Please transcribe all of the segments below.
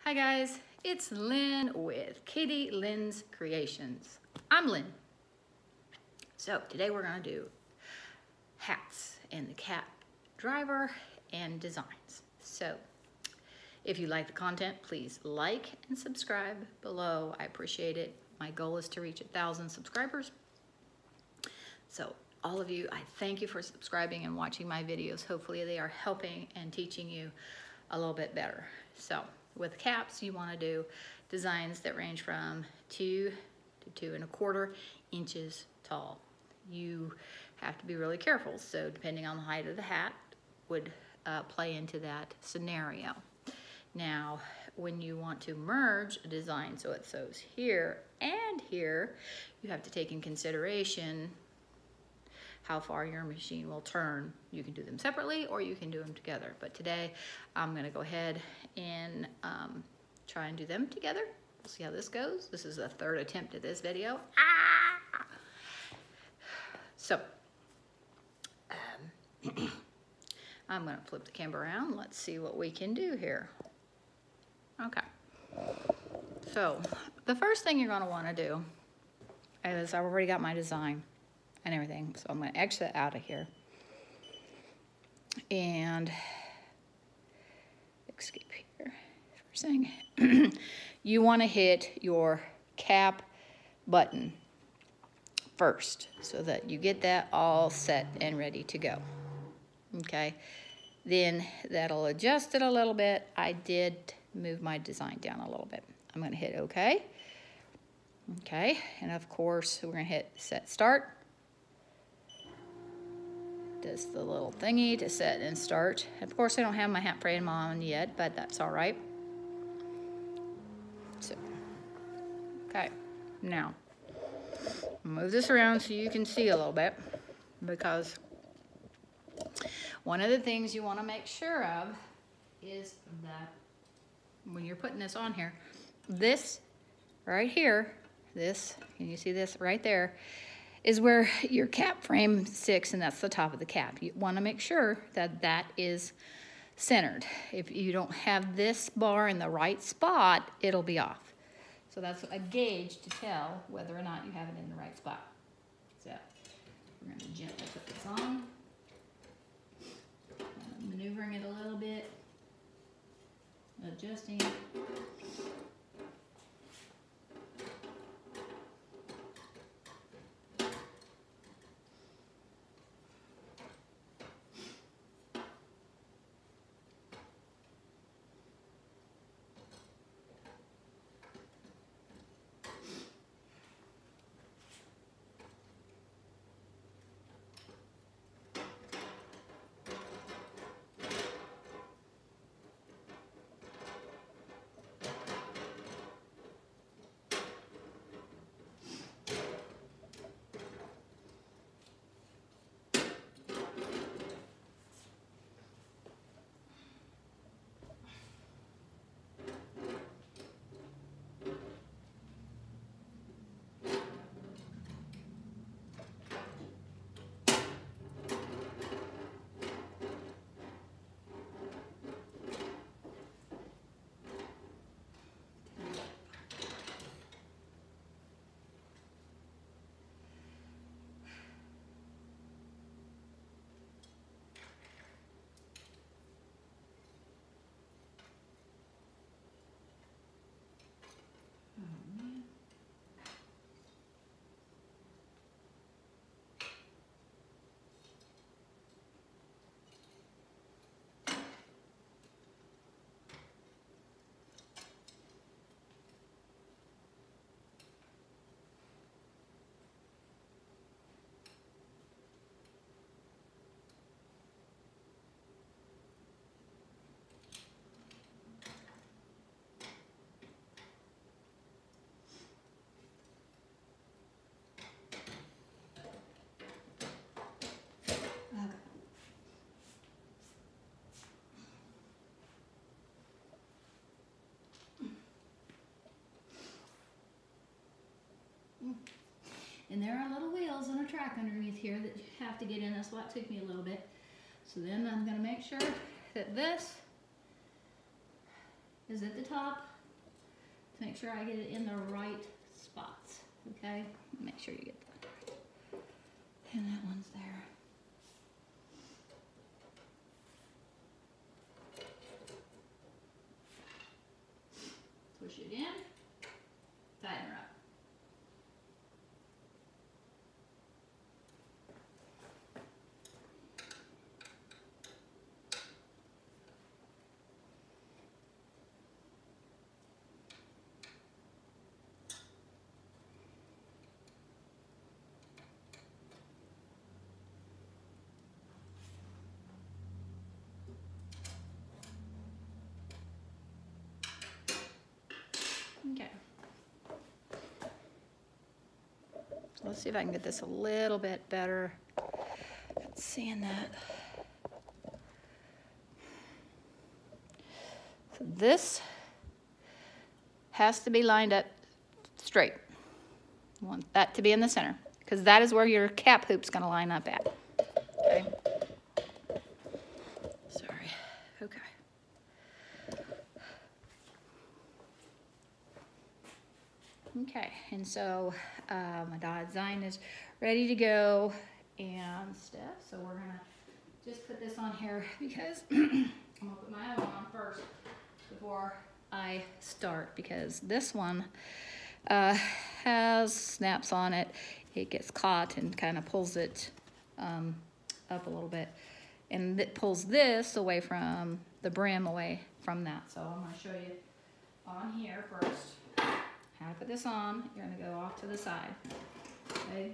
Hi guys, it's Lynn with Katie Lynn's Creations. I'm Lynn. So today we're gonna do hats and the cat driver and designs. So if you like the content, please like and subscribe below. I appreciate it. My goal is to reach 1,000 subscribers. So all of you, I thank you for subscribing and watching my videos. Hopefully they are helping and teaching you a little bit better. So with caps, you want to do designs that range from 2 to 2¼ inches tall. You have to be really careful. So depending on the height of the hat would play into that scenario. Now, when you want to merge a design so it shows here and here, you have to take in consideration how far your machine will turn. You can do them separately or you can do them together. But today I'm gonna go ahead and try and do them together. We'll see how this goes. This is the 3rd attempt at this video. So, I'm gonna flip the camera around. Let's see what we can do here. Okay, so the first thing you're gonna wanna do is, I've already got my design and everything, so I'm going to exit out of here and escape here. First thing, you want to hit your cap button first so that you get that all set and ready to go. Okay, then that'll adjust it a little bit. I did move my design down a little bit. I'm going to hit OK. Okay, and of course we're going to hit set start. Does the little thingy to set and start. Of course I don't have my hat frame on yet, but that's all right. So, okay, now move this around so you can see a little bit, because one of the things you want to make sure of is that when you're putting this on here, this right here, this, can you see this right there, is where your cap frame sticks, and that's the top of the cap. You want to make sure that that is centered. If you don't have this bar in the right spot, it'll be off. So that's a gauge to tell whether or not you have it in the right spot. So we're going to gently put this on, maneuvering it a little bit, adjusting. And there are little wheels and a track underneath here that you have to get in. That's why it took me a little bit. So then I'm going to make sure that this is at the top to make sure I get it in the right spots, okay? Make sure you get that. And that one's there. Push it in, tighten her up. Okay. So let's see if I can get this a little bit better at seeing that. So this has to be lined up straight. You want that to be in the center because that is where your cap hoop's going to line up at. Okay. Sorry. Okay. Okay, and so my design is ready to go and stuff. So we're gonna just put this on here because I'm gonna put my other one on first before I start because this one has snaps on it. It gets caught and kind of pulls it up a little bit, and it pulls this away from the brim away from that. So I'm gonna show you on here first. How to put this on. You're going to go off to the side. Okay.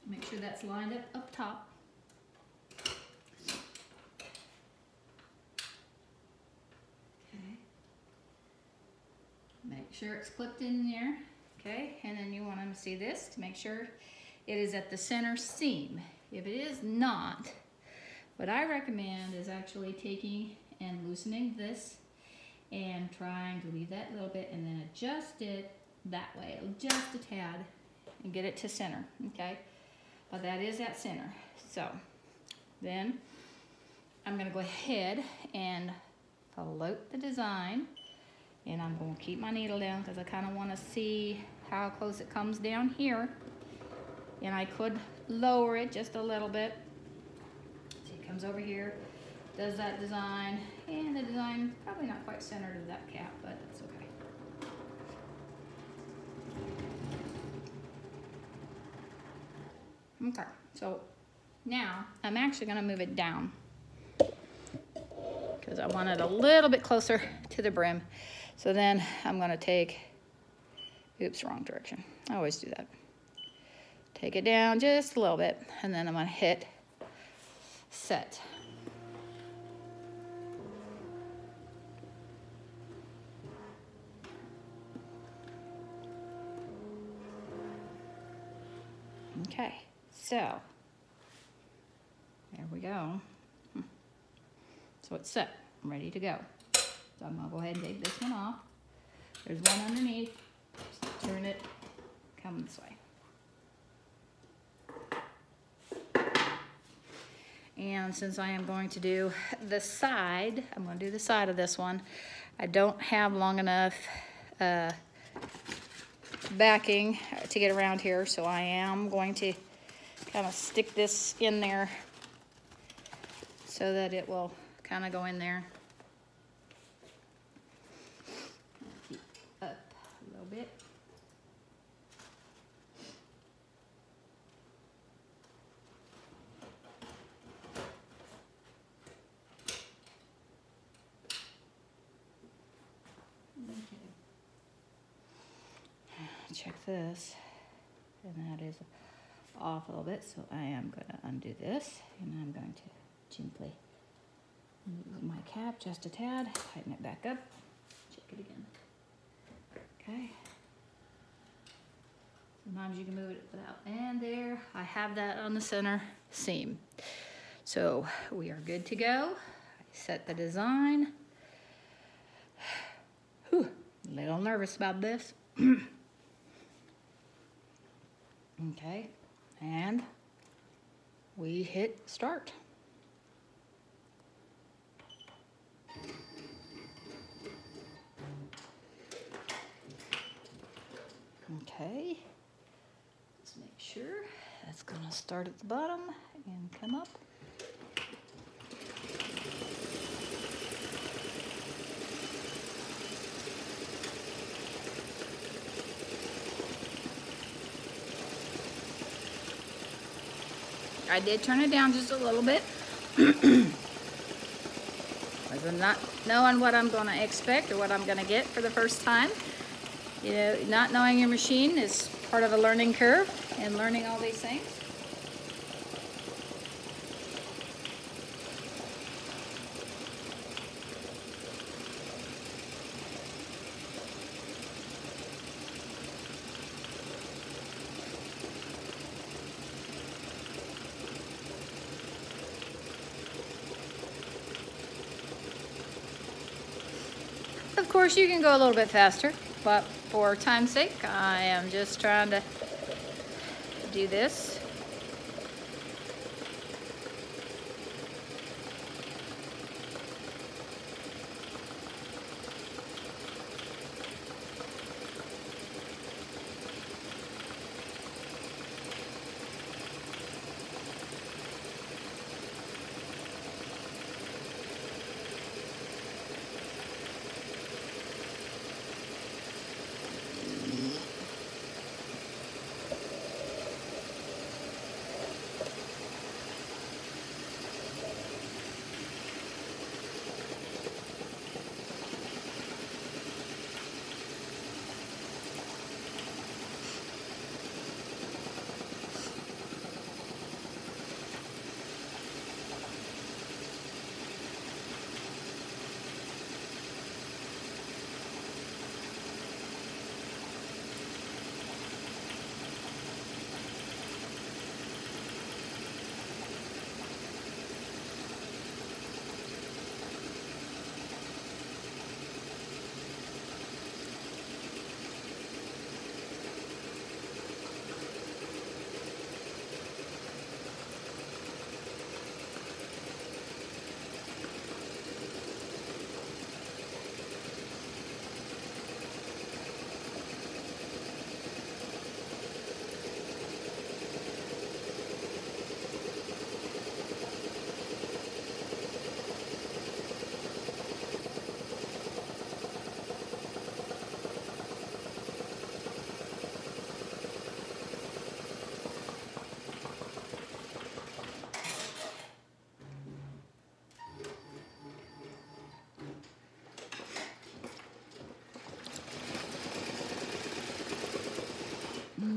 Make sure that's lined up top. Okay. Make sure it's clipped in there. Okay. And then you want them to see this to make sure it is at the center seam. If it is not, what I recommend is actually taking and loosening this and trying to leave that little bit and then adjust it that way, just a tad, and get it to center, okay? But that is at center. So then I'm gonna go ahead and float the design, and I'm gonna keep my needle down because I kind of want to see how close it comes down here. And I could lower it just a little bit. See, it comes over here, does that design, and the design probably not quite centered to that cap, but that's okay. Okay, so now I'm actually going to move it down because I want it a little bit closer to the brim. So then I'm going to take, oops, wrong direction. I always do that. Take it down just a little bit, and then I'm going to hit set. Okay, so there we go. So it's set, I'm ready to go. So I'm gonna go ahead and take this one off. There's one underneath. Just turn it, come this way. And since I am going to do the side, I'm going to do the side of this one. I don't have long enough backing to get around here, so I am going to kind of stick this in there so that it will kind of go in there. Keep up a little bit. Check this, and that is off a little bit, so I am going to undo this, and I'm going to gently move my cap just a tad, tighten it back up, check it again. Okay. Sometimes you can move it without, and there, I have that on the center seam. So we are good to go. I set the design. Whew, a little nervous about this. Okay, and we hit start. Okay. Let's make sure that's gonna start at the bottom and come up. I did turn it down just a little bit. As I'm not knowing what I'm going to expect or what I'm going to get for the first time. You know, not knowing your machine is part of a learning curve and learning all these things. Of course, you can go a little bit faster, but for time's sake, I am just trying to do this.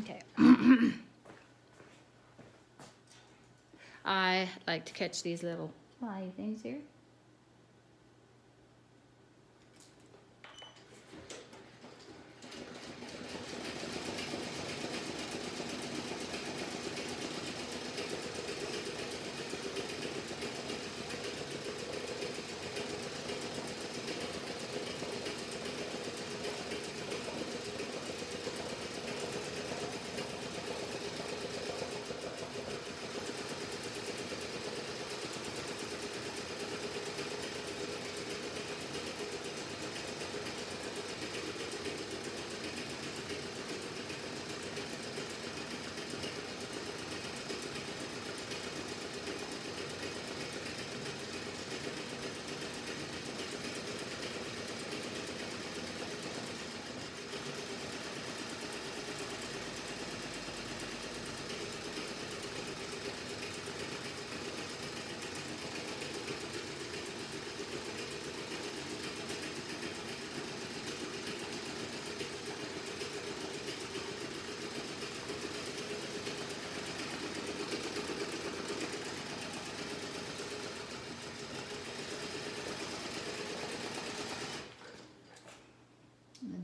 Okay. I like to catch these little fly things here.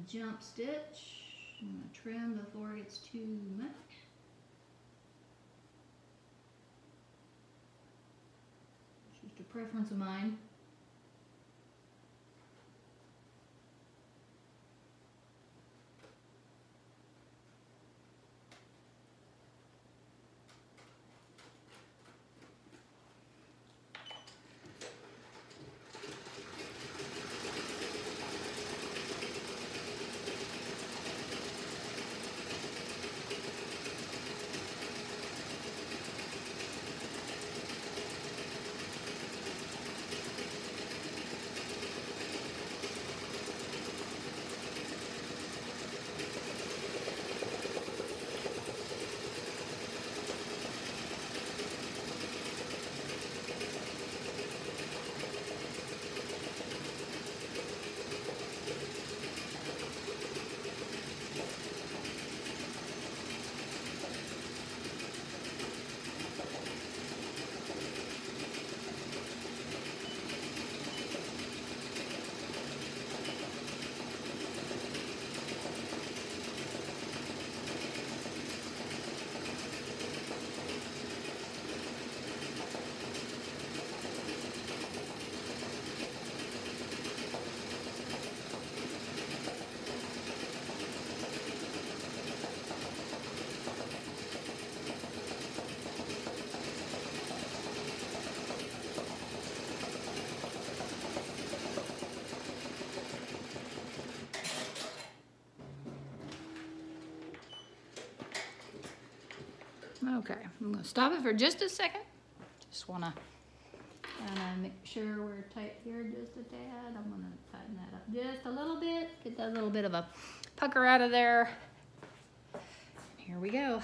Jump stitch. I'm going to trim before it gets too much. It's just a preference of mine. Okay, I'm gonna stop it for just a second. Just wanna make sure we're tight here just a tad. I'm gonna tighten that up just a little bit, get that little bit of a pucker out of there. Here we go.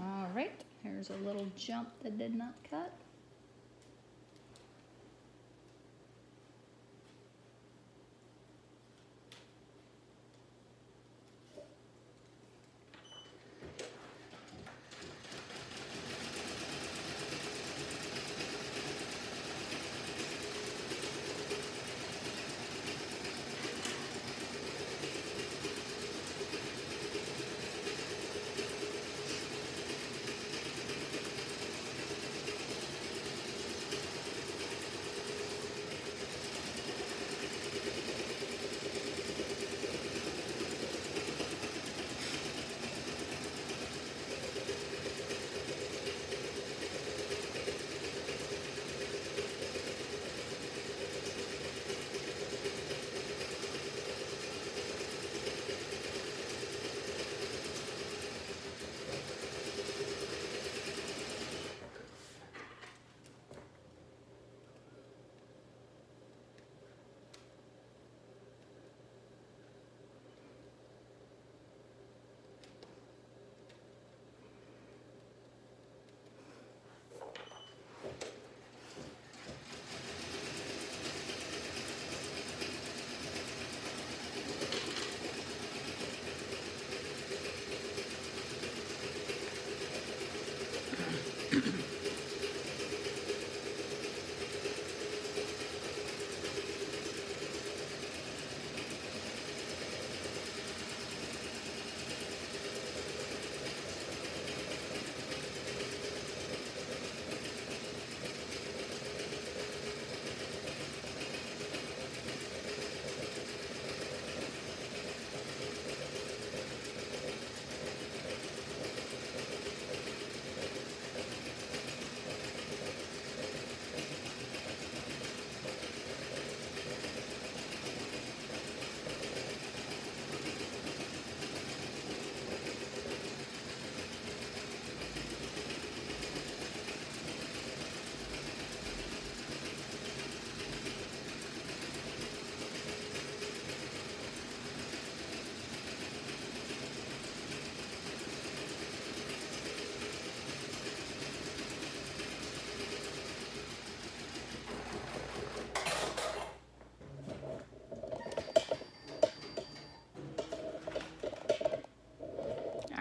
All right, here's a little jump that did not cut.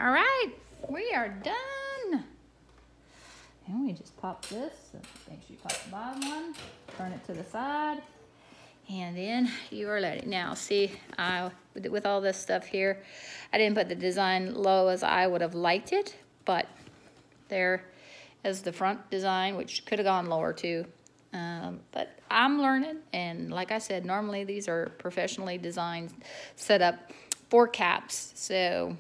All right, we are done. And we just pop this, so make sure you pop the bottom one, turn it to the side, and then you are ready. Now see, with all this stuff here, I didn't put the design low as I would have liked it, but there is the front design, which could have gone lower too. But I'm learning, and like I said, normally these are professionally designed, set up for caps, so,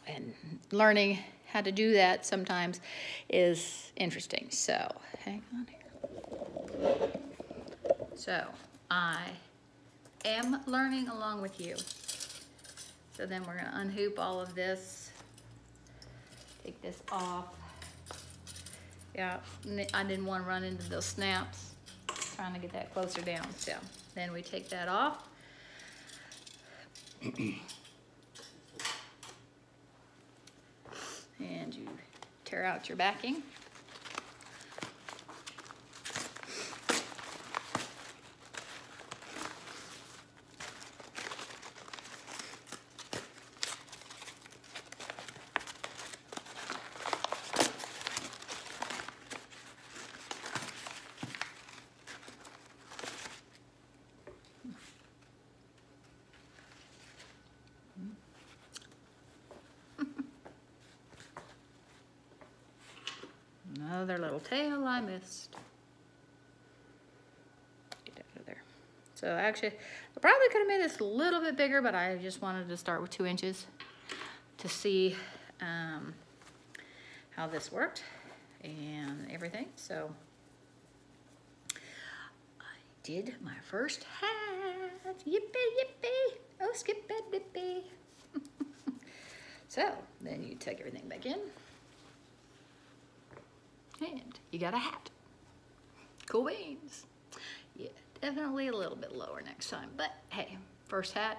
and learning how to do that sometimes is interesting. So, hang on here. So, I am learning along with you. So then we're gonna unhoop all of this, take this off. Yeah, I didn't want to run into those snaps, trying to get that closer down. So then we take that off. And you tear out your backing. Another little tail I missed. So actually, I probably could have made this a little bit bigger, but I just wanted to start with 2 inches to see how this worked and everything. So I did my first hat. Yippee, yippee. Oh, skip it, yippee. So then you tuck everything back in and you got a hat. Cool beans. Yeah, definitely a little bit lower next time, but hey, first hat,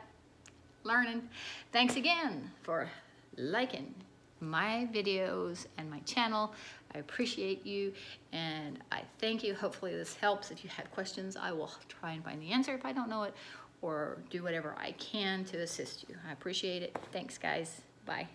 learning. Thanks again for liking my videos and my channel. I appreciate you and I thank you. Hopefully this helps. If you had questions, I will try and find the answer if I don't know it, or do whatever I can to assist you. I appreciate it. Thanks guys. Bye.